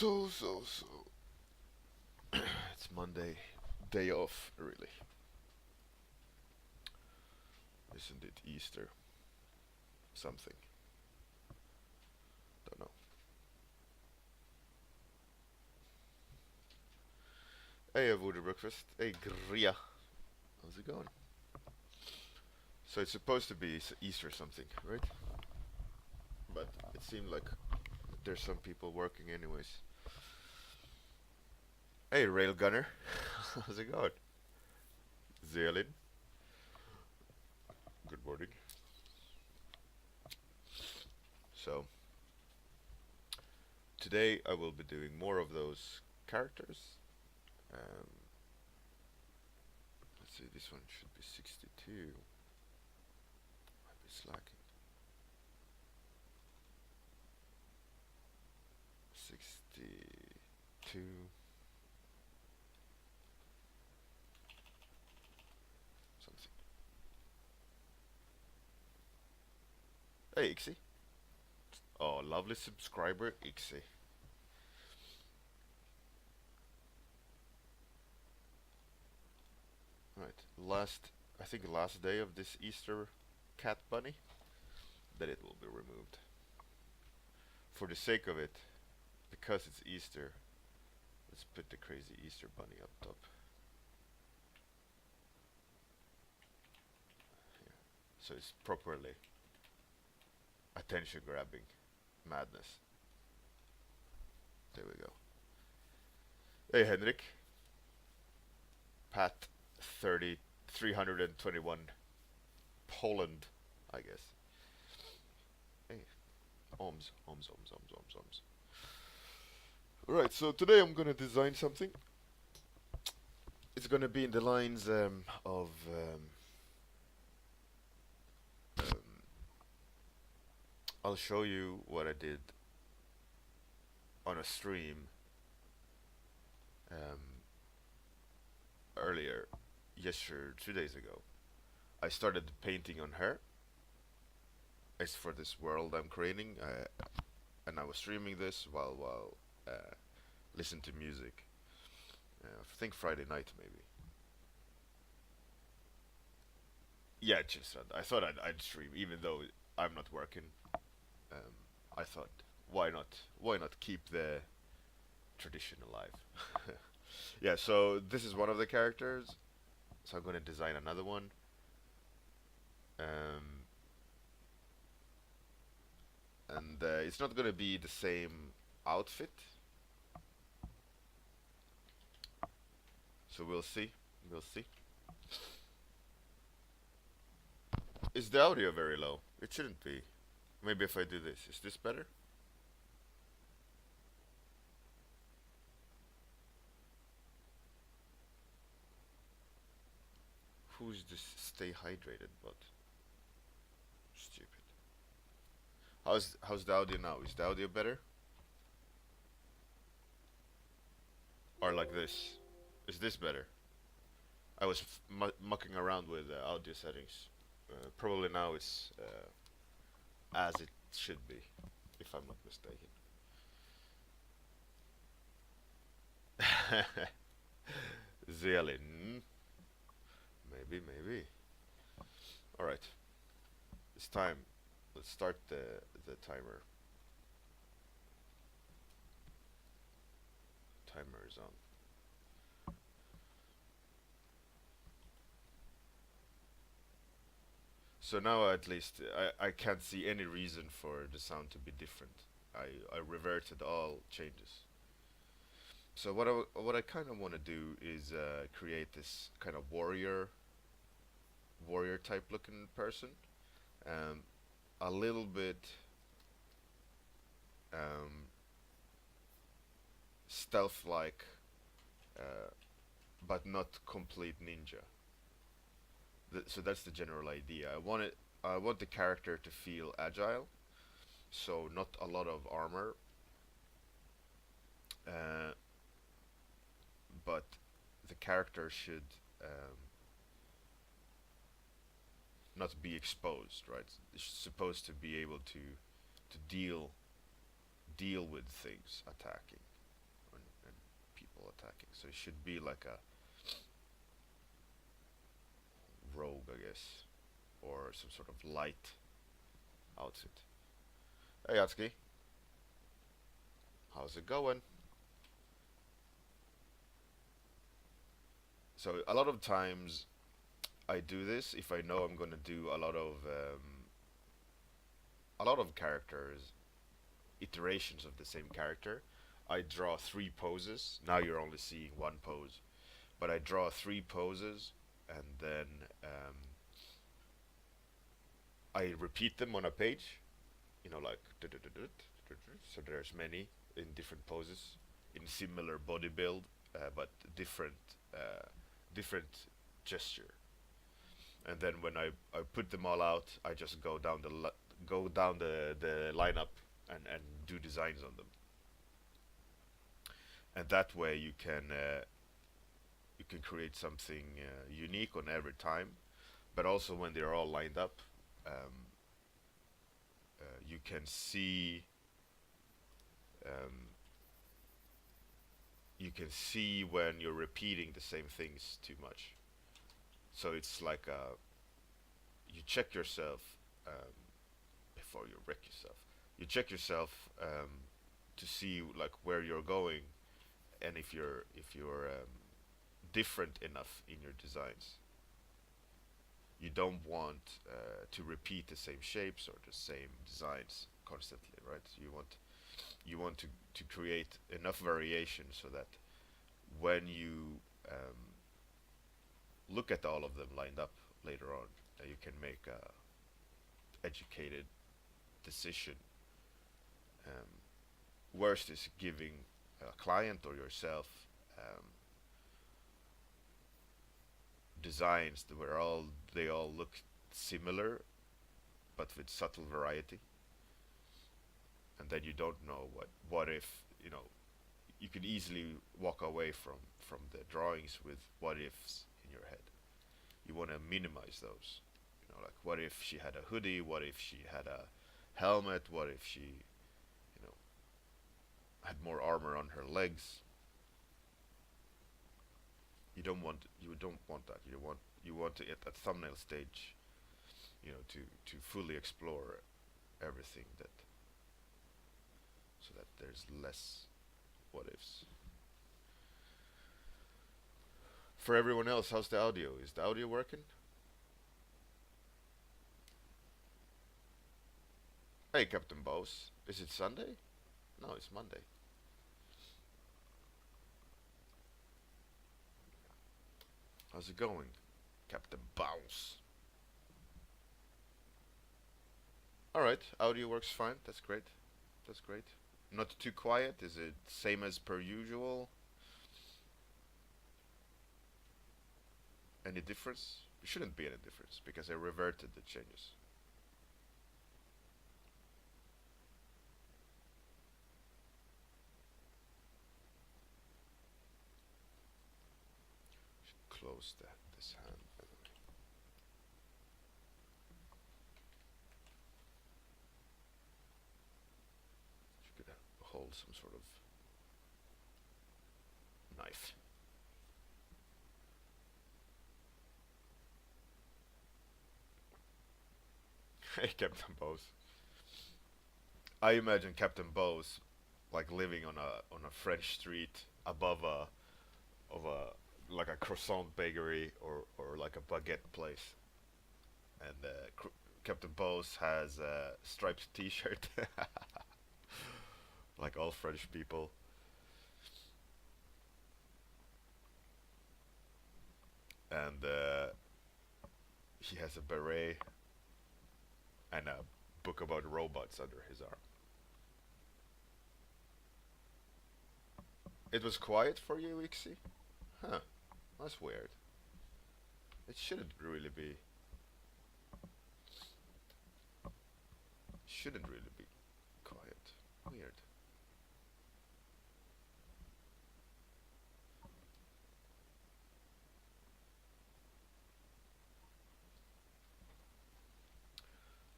So. It's Monday, day off, really. Isn't it Easter? Something. Don't know. Hey, Avoided Breakfast. Hey, Gria. How's it going? So it's supposed to be Easter something, right? But it seemed like there's some people working anyways. Hey, Railgunner. How's it going? Zealin. Good morning. So, today I will be doing more of those characters. Um, let's see, this one should be 62. Might be slacking. 62. Something. Hey, Ixie. Oh, lovely subscriber, Ixie. Right, I think last day of this Easter cat bunny, then it will be removed. For the sake of it, because it's Easter, let's put the crazy Easter bunny up top. Here. So it's properly attention grabbing madness. There we go. Hey, Henrik. Pat 321. Poland, I guess. Hey, ohms. Alright, so today I'm gonna design something. It's gonna be in the lines of um, I'll show you what I did on a stream um, earlier, yesterday, 2 days ago. I started painting on her. It's for this world I'm creating, and I was streaming this while listening to music. I think Friday night maybe. Yeah, just I thought I'd stream even though I'm not working. Um, I thought why not keep the tradition alive? Yeah, so this is one of the characters. So I'm gonna design another one. Um, and it's not gonna be the same outfit. So we'll see. We'll see. Is the audio very low? It shouldn't be. Maybe if I do this. Is this better? Who's this stay hydrated bot? Stupid. How's the audio now? Is the audio better? Or like this? Is this better? I was mucking around with audio settings. Probably now it's as it should be, if I'm not mistaken. Zealin. Maybe. Alright. It's time. Let's start the timer. Timer is on. So now at least I can't see any reason for the sound to be different. I reverted all changes. So what I kind of want to do is create this kind of warrior type looking person, um, a little bit um, stealth like, uh, but not complete ninja. So that's the general idea. I want the character to feel agile, so not a lot of armor, uh, but the character should not be exposed, right? It's supposed to be able to deal with things attacking. full attacking. So it should be like a rogue, I guess, or some sort of light outfit. Hey, Yatsuki, how's it going? So a lot of times I do this if I know I'm gonna do a lot of characters, iterations of the same character. I draw three poses. Now you're only seeing one pose, but I draw three poses and then I repeat them on a page. Like so there's many in different poses in similar body build, but different uh, different gesture. And then when I put them all out, I just go down the lineup and do designs on them. And that way you can create something unique on every time. But also when they're all lined up, um, you can see um, when you're repeating the same things too much. So it's like you check yourself um, before you wreck yourself. You check yourself to see like where you're going and if you're different enough in your designs. You don't want to repeat the same shapes or the same designs constantly, right? You want to create enough variation so that when you look at all of them lined up later on, you can make a educated decision. Um, Worst is giving a client or yourself um, designs that where all they all look similar but with subtle variety, and then you don't know what if you could easily walk away from the drawings with what ifs in your head. You want to minimize those. Like what if she had a hoodie? What if she had a helmet? What if she, had more armor on her legs? You don't want that. You want to at that thumbnail stage, to fully explore everything that so that there's less what ifs. For everyone else, how's the audio? Is the audio working? Hey, Captain Boss. Is it Sunday? No, it's Monday. How's it going, Captain Bounce? Alright, audio works fine. That's great. That's great. Not too quiet. Is it same as per usual? Any difference? It shouldn't be any difference because I reverted the changes. Should close this hand. By the way. Should hold some sort of knife. Hey, Captain Bose. I imagine Captain Bose like living on a French street above a of a like a croissant bakery or like a baguette place, and Captain Bose has a striped T-shirt, like all French people, and he has a beret and a book about robots under his arm. It was quiet for you, Ixie? Huh. That's weird. It shouldn't really be. Shouldn't really be quiet. Weird.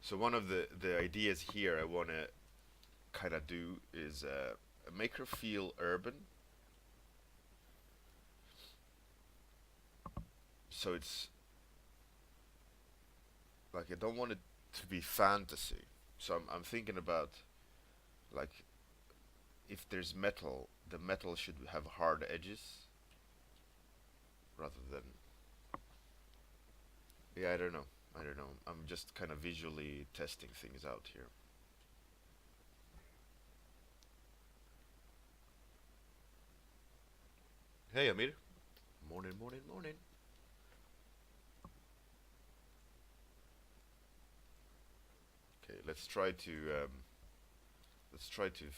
So one of the ideas here I want to kind of do is make her feel urban, So it's like I don't want it to be fantasy. So I'm thinking about like if there's metal, the metal should have hard edges rather than. Yeah, I don't know. I don't know. I'm just kind of visually testing things out here. Hey, Amir. Morning, morning, morning. Okay, let's try to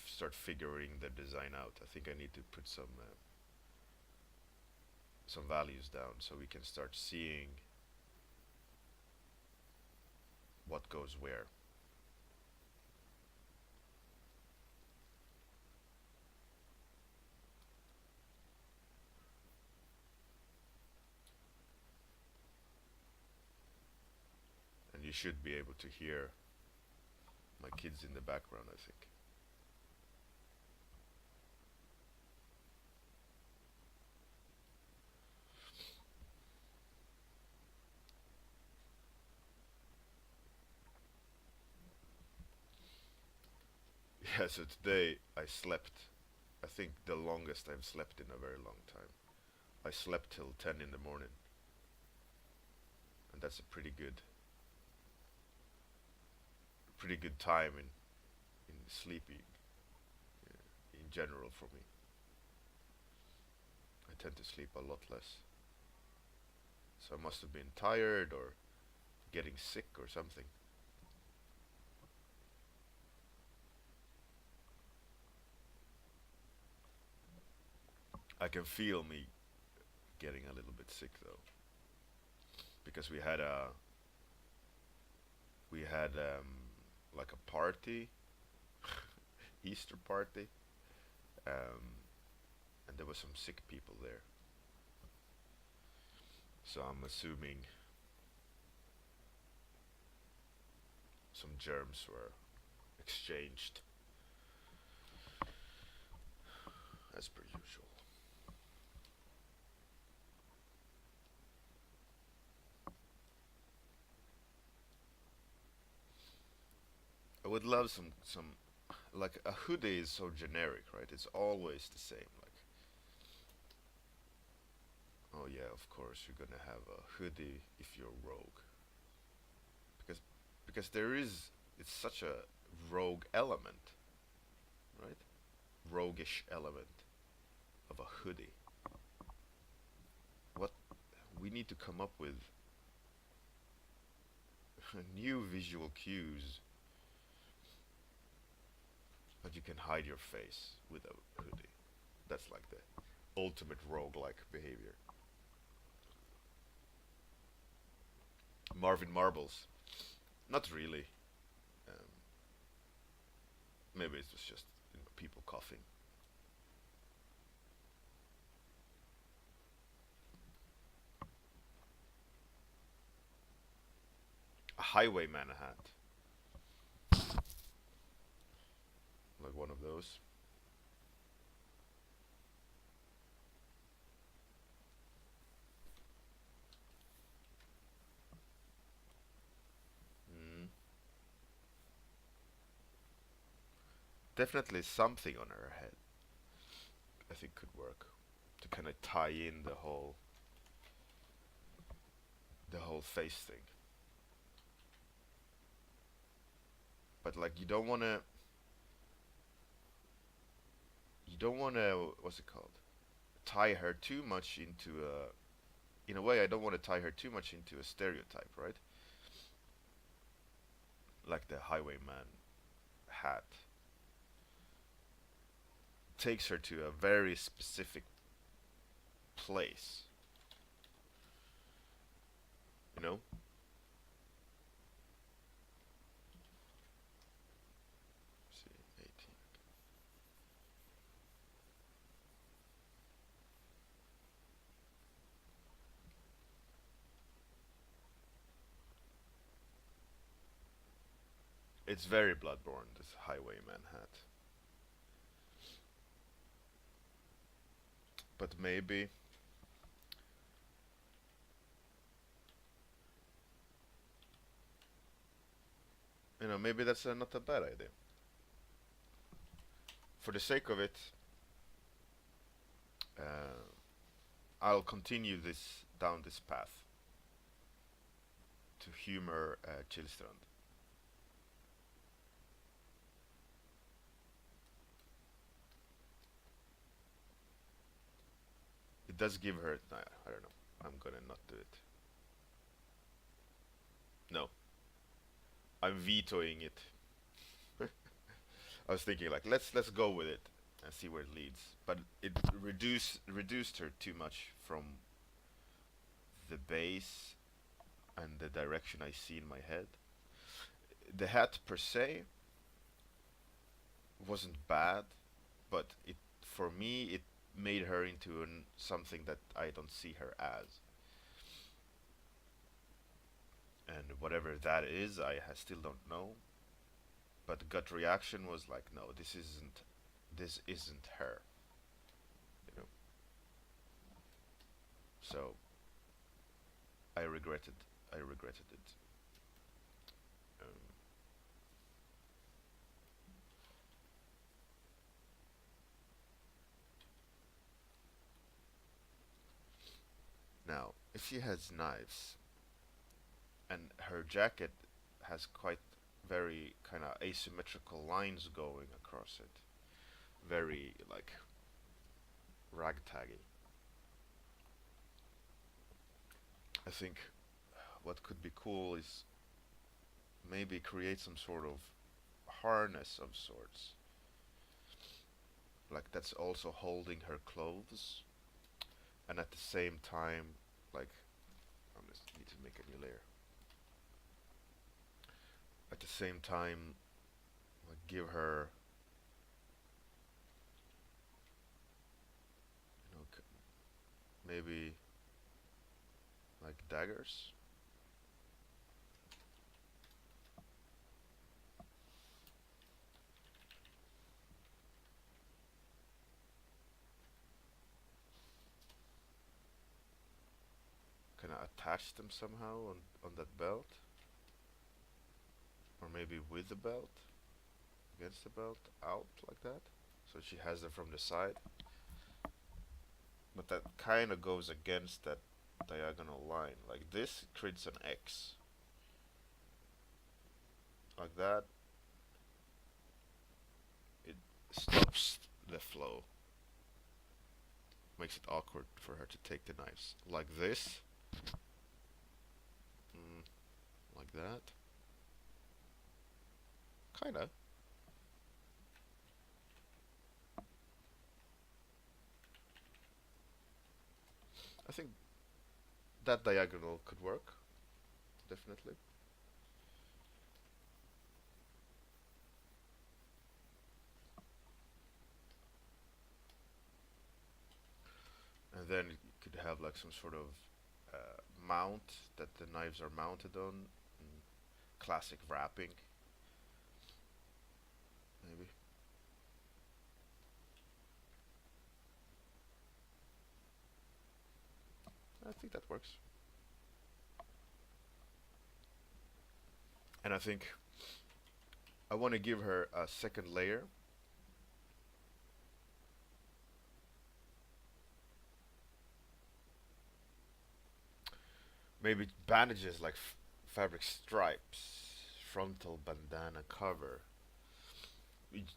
start figuring the design out. I think I need to put some values down so we can start seeing what goes where. And you should be able to hear my kids in the background, I think. Yeah, so today I slept, I think the longest I've slept in a very long time. I slept till 10 in the morning, and that's a pretty good time in sleepy in general for me. I tend to sleep a lot less. So I must have been tired or getting sick or something. I can feel me getting a little bit sick though, because we had like a party, Easter party, um, and there was some sick people there. So I'm assuming some germs were exchanged as per usual. I would love some like a hoodie is so generic, right? It's always the same. Like, oh yeah, of course you're gonna have a hoodie if you're rogue, because there is it's such a rogue element, right? Roguish element of a hoodie. What we need to come up with new visual cues that you can hide your face with a hoodie. That's like the ultimate rogue-like behavior. Marvin Marbles, not really. Um, Maybe it was just people coughing. A highwayman hat, like one of those. Mm. Definitely something on her head. I think could work to kind of tie in the whole face thing. But like you don't wanna what's it called? Tie her too much into a in a way I don't want to tie her too much into a stereotype, right? Like the highwayman hat takes her to a very specific place, you know? See, 18. It's very Bloodborne, this highwayman hat. But maybe You know, maybe that's not a bad idea. For the sake of it, uh, I'll continue this down this path to humor Chillstrand. It does give her. Nah, I don't know. I'm gonna not do it. No, I'm vetoing it. I was thinking like let's go with it and see where it leads, but it reduced her too much from the base and the direction I see in my head. The hat per se wasn't bad, but it for me it made her into something that I don't see her as, and whatever that is, still don't know. But gut reaction was like, no, this isn't her, you know. So I regretted I regretted it. Um, Now, if she has knives and her jacket has quite very kind of asymmetrical lines going across it, very like ragtaggy. I think what could be cool is maybe create some sort of harness of sorts, like that's also holding her clothes, and at the same time, like I just need to make a new layer. At the same time, like give her, you know, maybe like daggers. Kind of attach them somehow on that belt, or maybe with the belt, against the belt, out like that. So she has them from the side, but that kind of goes against that diagonal line. Like this creates an X, like that. It stops the flow, makes it awkward for her to take the knives. Like this, mm, like that, kinda. I think that diagonal could work, definitely. And then you could have like some sort of mount that the knives are mounted on. Mm, classic wrapping, maybe. I think that works. And I think I want to give her a second layer. Maybe bandages like fabric stripes, frontal bandana cover.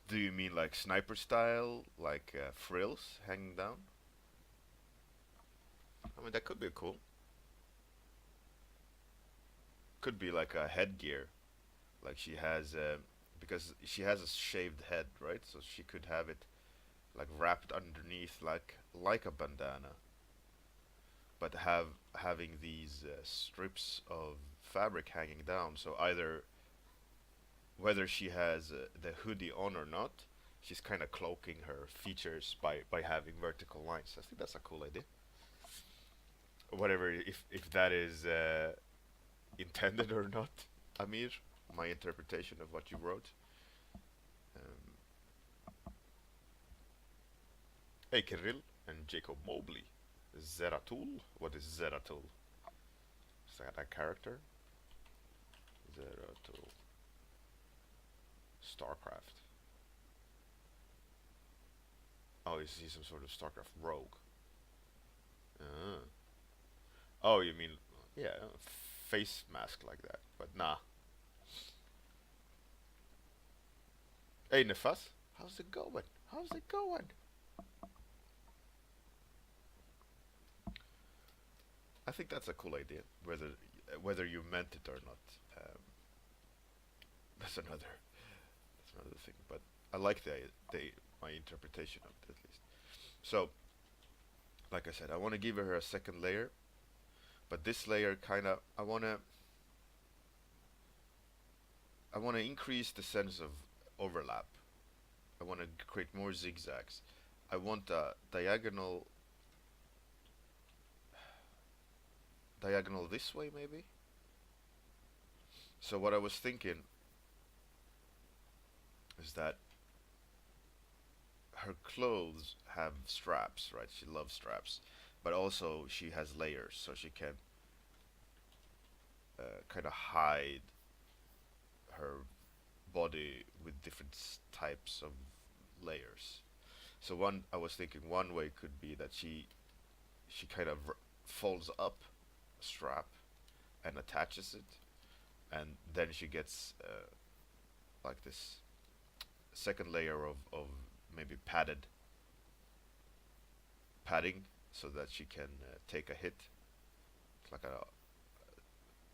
Do you mean like sniper style, like frills hanging down? I mean, that could be cool. Could be like a headgear, like she has, because she has a shaved head, right? So she could have it like wrapped underneath, like a bandana, but having these strips of fabric hanging down. So either whether she has the hoodie on or not, she's kind of cloaking her features by having vertical lines. I think that's a cool idea. Whatever, if that is intended or not, Amir, my interpretation of what you wrote. Um, hey, Kirill and Jacob Mobley. Zeratul? What is Zeratul? Is that a character? Zeratul. StarCraft. Oh, is he some sort of StarCraft rogue? Uh. Oh, you mean yeah, face mask like that? But nah. Hey, Nefas, how's it going? How's it going? I think that's a cool idea. Whether you meant it or not, um, that's another thing. But I like the my interpretation of it at least. So, like I said, I want to give her a second layer, but this layer kind of I want to increase the sense of overlap. I want to create more zigzags. I want a diagonal this way maybe. So what I was thinking is that her clothes have straps, right? She loves straps, but also she has layers, so she can kind of hide her body with different types of layers. So one, I was thinking one way could be that she kind of folds up a strap and attaches it, and then she gets like this second layer of maybe padding so that she can take a hit. It's like a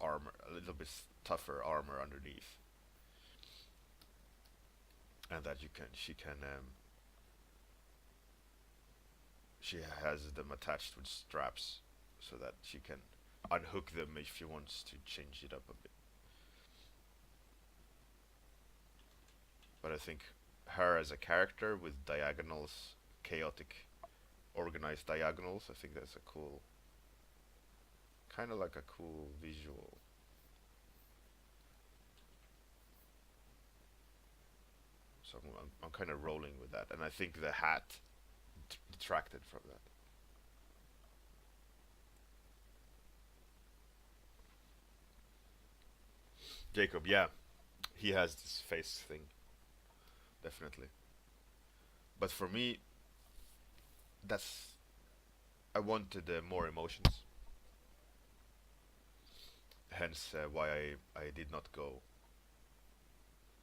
armor, a little bit tougher armor underneath, and that she can she has them attached with straps so that she can unhook them if she wants to change it up a bit. But I think her as a character with diagonals, chaotic, organized diagonals, I think that's a cool, kind of like a cool visual. So I'm kind of rolling with that, and I think the hat detracted from that. Jacob, yeah, he has this face thing, definitely. But for me, that's I wanted more emotions. Hence, why I did not go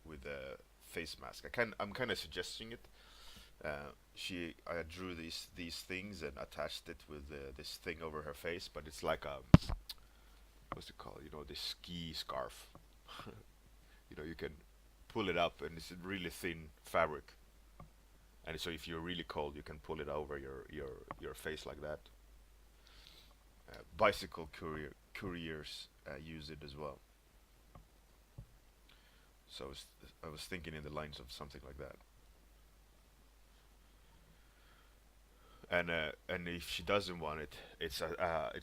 with a face mask. I'm kind of suggesting it. She I drew these things and attached it with this thing over her face, but it's like a what's it called? You know, this ski scarf. You know, you can pull it up, and it's a really thin fabric. And so if you're really cold, you can pull it over your face like that. Bicycle couriers use it as well. So I was thinking in the lines of something like that. And if she doesn't want it, it's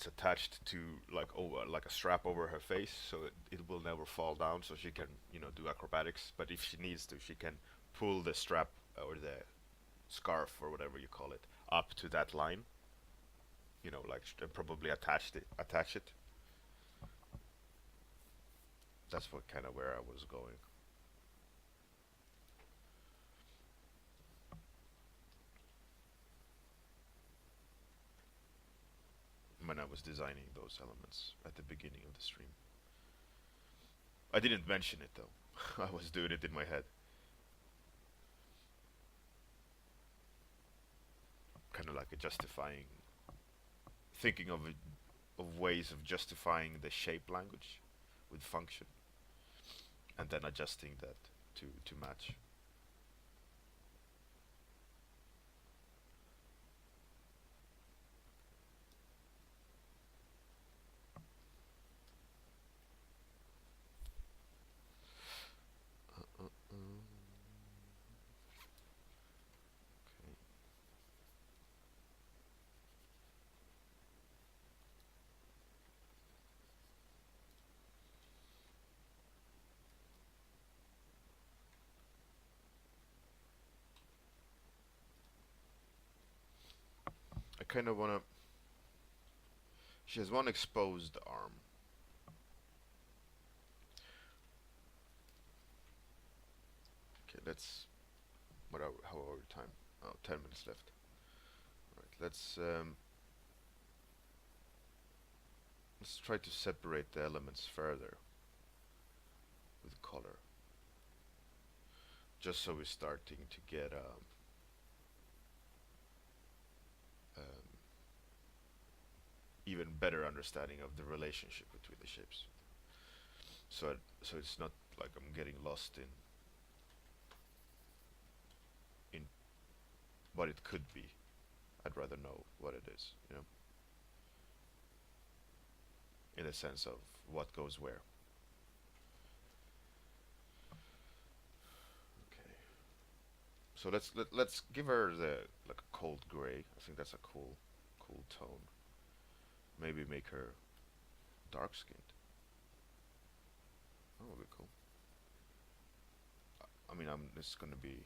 attached to like a strap over her face, so it will never fall down. So she can do acrobatics. But if she needs to, she can pull the strap or the scarf or whatever you call it up to that line. Like probably attach it. That's what kind of where I was going. When I was designing those elements at the beginning of the stream. I didn't mention it though. I was doing it in my head. Kind of like a justifying, thinking of ways of justifying the shape language with function, and then adjusting that to match. Okay. I kind of wanna. She has one exposed arm. Okay, let's how are we time? Oh, 10 minutes left. Right, let's try to separate the elements further with color, just so we're starting to get um, even better understanding of the relationship between the shapes. So it's not like I'm getting lost in what it could be. I'd rather know what it is, in the sense of what goes where. Okay. So let's give her the like a cold gray. I think that's a cool tone. Maybe make her dark skinned. That would be cool. I mean, it's gonna be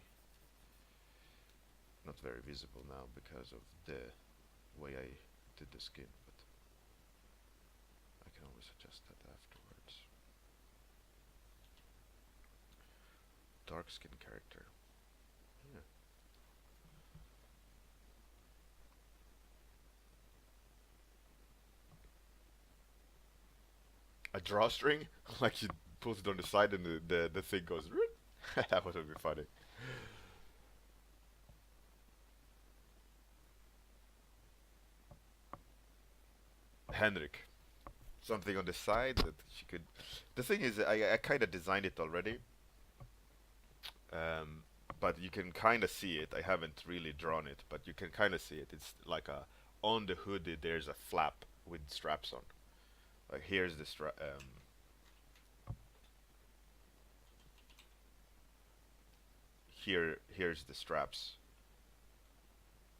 not very visible now because of the way I did the skin, but I can always adjust that afterwards. Dark skin character. Yeah. A drawstring? Like you put it on the side and the thing goes. That would be funny. Henrik. Something on the side that she could. The thing is, I kind of designed it already, um, but you can kind of see it. I haven't really drawn it, but you can kind of see it. It's like a on the hoodie. There's a flap with straps on. Like here's the strap. Here's the straps.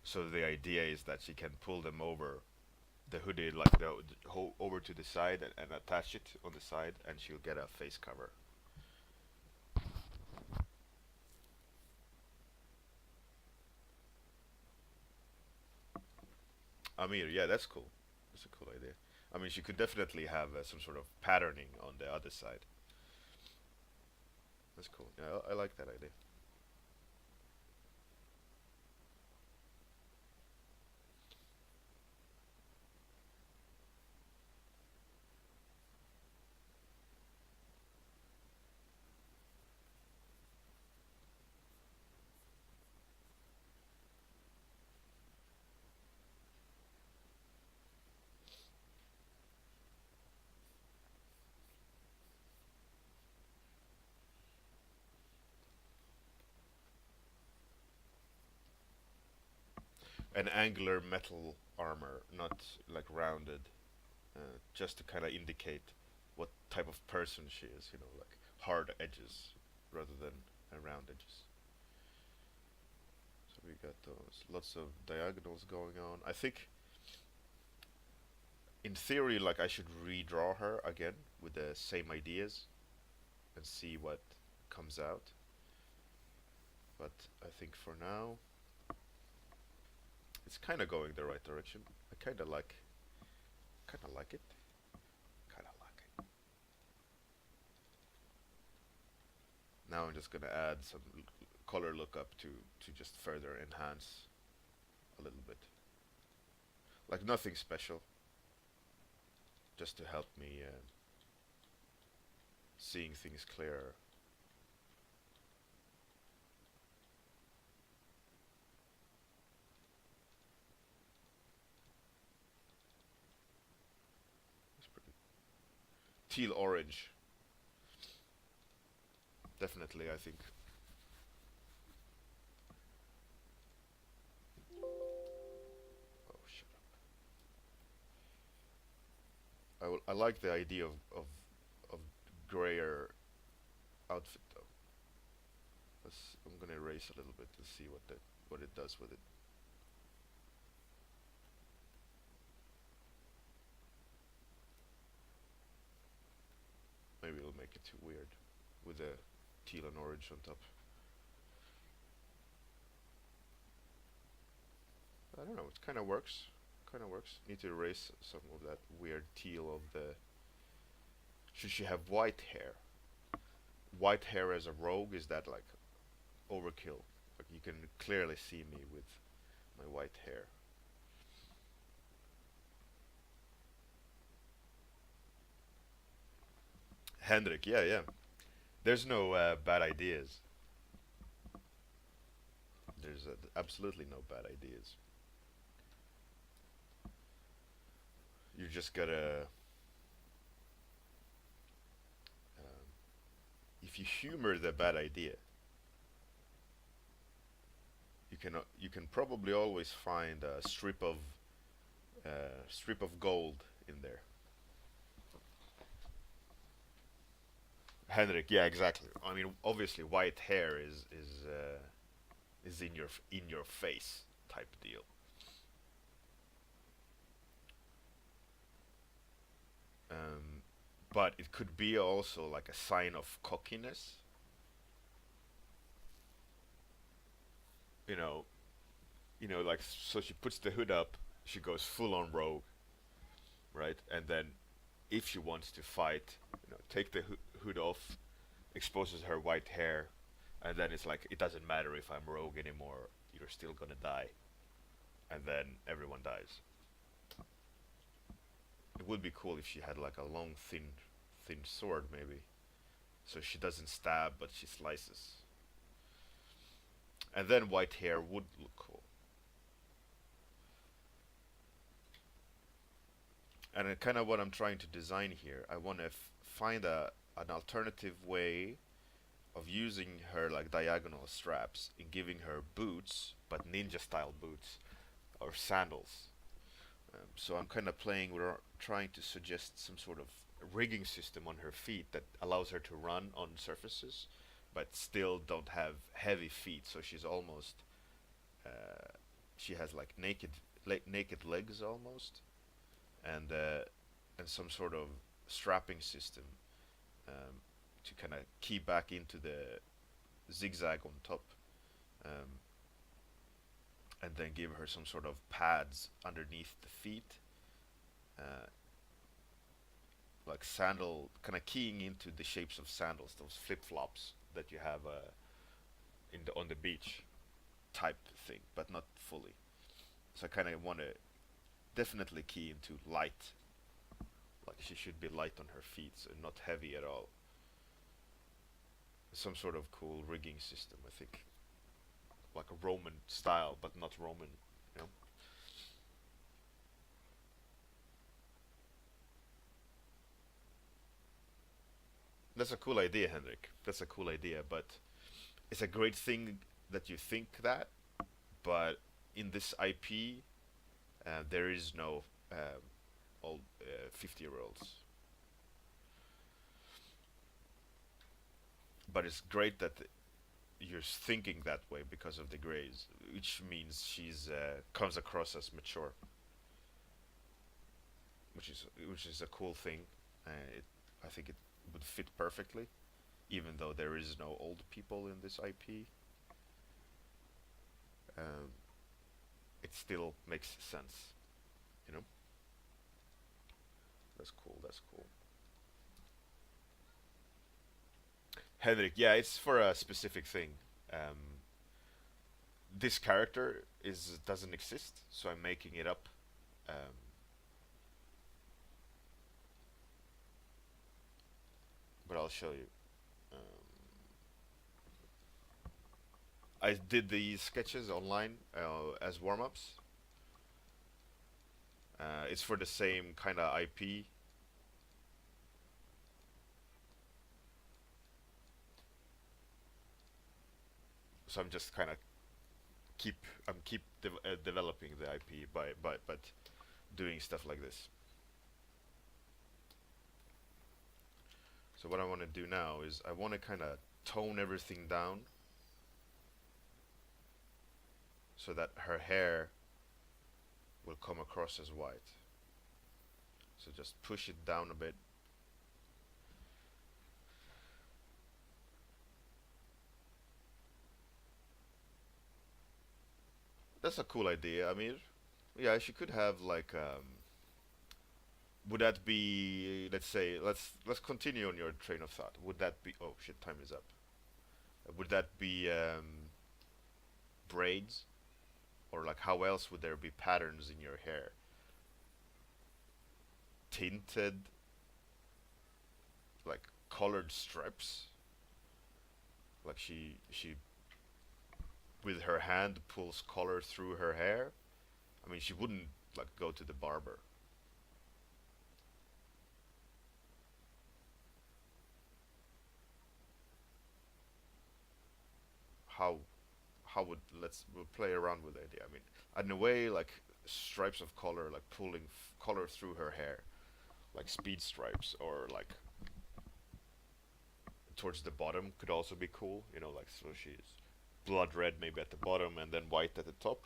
So the idea is that she can pull them over the hoodie, like over to the side and attach it on the side, and she'll get a face cover. Amir, yeah, that's cool. That's a cool idea. I mean, she could definitely have some sort of patterning on the other side. That's cool. Yeah, I like that idea. An angular metal armor, not like rounded, just to kind of indicate what type of person she is. Like hard edges rather than round edges. So we got those lots of diagonals going on. I think, in theory, like I should redraw her again with the same ideas and see what comes out. But I think for now, it's kind of going the right direction. I kind of like it, kind of like it. Now I'm just gonna add some color lookup to just further enhance a little bit. Like nothing special, just to help me seeing things clearer. It's pretty teal orange. Definitely, I think. Oh, shut up. I like the idea of grayer outfit though. I'm gonna erase a little bit to see what it does with it. Maybe it'll make it too weird with the teal and orange on top. I don't know. It kind of works. Kind of works. Need to erase some of that weird teal of the. Should she have white hair? White hair as a rogue, is that like overkill. Like you can clearly see me with my white hair. Hendrik, yeah, yeah. There's no bad ideas. There's absolutely no bad ideas. You just gotta, um, if you humor the bad idea, you can probably always find a strip of gold in there. Henrik, yeah, exactly. I mean, obviously, white hair is in your face type deal. Um, but it could be also like a sign of cockiness. You know, like so she puts the hood up, she goes full on rogue, right? And then if she wants to fight, take the hood off, exposes her white hair, and then it's like it doesn't matter if I'm rogue anymore. You're still gonna die, and then everyone dies. It would be cool if she had like a long, thin sword, maybe, so she doesn't stab, but she slices. And then white hair would look cool. And kind of what I'm trying to design here, I want to find an alternative way of using her like diagonal straps and giving her boots, but ninja style boots or sandals. So I'm kind of playing with her, trying to suggest some sort of rigging system on her feet that allows her to run on surfaces, but still don't have heavy feet. So she's almost she has like naked legs almost, and some sort of strapping system um, to kind of key back into the zigzag on top, um, and then give her some sort of pads underneath the feet, uh, like sandal, kind of keying into the shapes of sandals, those flip flops that you have in the on the beach type thing, but not fully. So I kind of want to definitely key into light, like she should be light on her feet, so not heavy at all. Some sort of cool rigging system, I think, like a Roman style, but not Roman. You know, that's a cool idea, Henrik. That's a cool idea, but it's a great thing that you think that. But in this IP, there is no old 50-year-olds. But it's great that you're thinking that way because of the grays, which means she's comes across as mature, which is a cool thing. It, I think it would fit perfectly, even though there is no old people in this IP. Um, it still makes sense, you know. That's cool. That's cool. Henrik, yeah, it's for a specific thing. Um, this character is doesn't exist, so I'm making it up. Um, but I'll show you. Um, I did these sketches online as warm-ups. It's for the same kind of IP. So I'm just kind of keep developing the IP but doing stuff like this. So what I want to do now is I want to kind of tone everything down so that her hair will come across as white. So just push it down a bit. That's a cool idea. I mean, yeah, she could have like would that be, let's say, let's continue on your train of thought. Would that be, oh shit, time is up. Would that be braids, or like how else would there be patterns in your hair? Tinted, like colored strips. Like she with her hand pulls color through her hair. I mean, she wouldn't like go to the barber. How how would we'll play around with the idea. I mean, in a way, like stripes of color, like pulling color through her hair, like speed stripes, or like towards the bottom could also be cool. You know, like so she's blood red maybe at the bottom and then white at the top.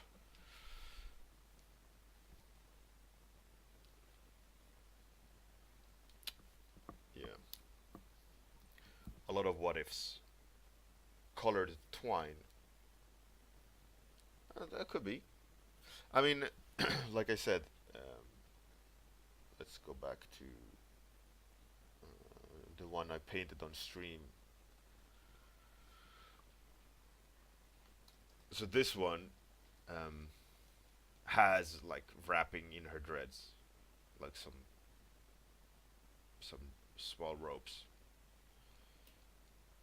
Yeah, a lot of what ifs. Colored twine. That could be. I mean, like I said, let's go back to the one I painted on stream. So this one um, has like wrapping in her dreads, like some small ropes.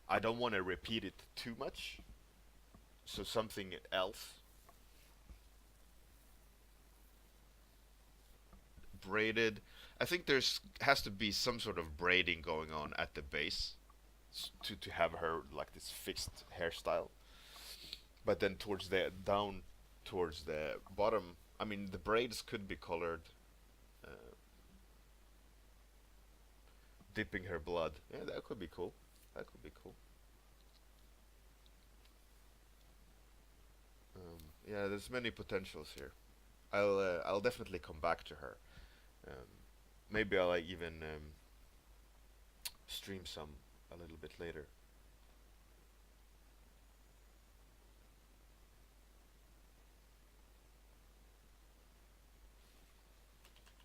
I don't want to repeat it too much, so something else. Braided. I think there's has to be some sort of braiding going on at the base to have her like this fixed hairstyle. But then towards the down towards the bottom, I mean the braids could be colored, uh, dipping her blood. Yeah, that could be cool. That could be cool. Yeah, there's many potentials here. I'll definitely come back to her. Um, Maybe I'll even stream some a little bit later.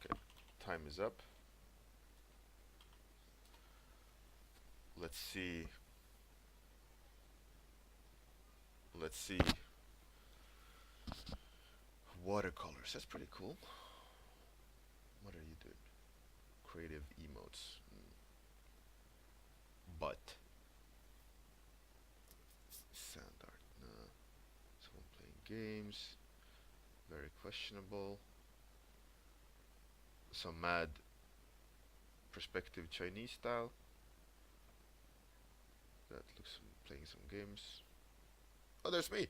Okay, time is up. Let's see. Let's see. Watercolors. That's pretty cool. What are you doing? Creative emotes. But sand art. Nah. Someone playing games. Very questionable. Some mad perspective Chinese style. That looks playing some games. Oh, there's me.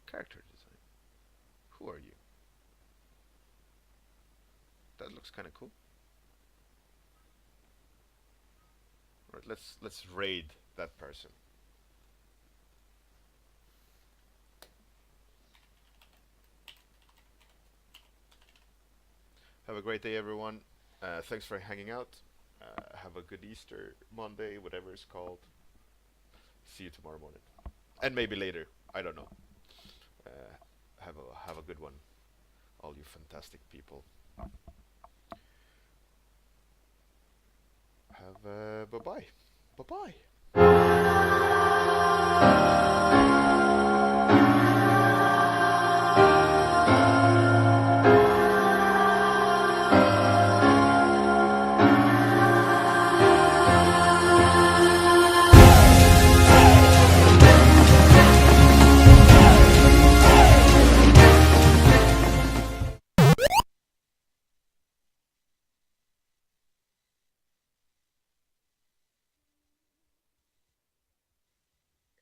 Character design. Who are you? That looks kind of cool. Right, let's raid that person. Have a great day, everyone. Thanks for hanging out. Have a good Easter Monday, whatever it's called. See you tomorrow morning, and maybe later. I don't know. Have a good one, all you fantastic people. Have bye bye, bye bye.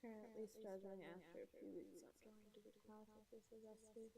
Currently struggling after a few weeks not going to the class with this is S3.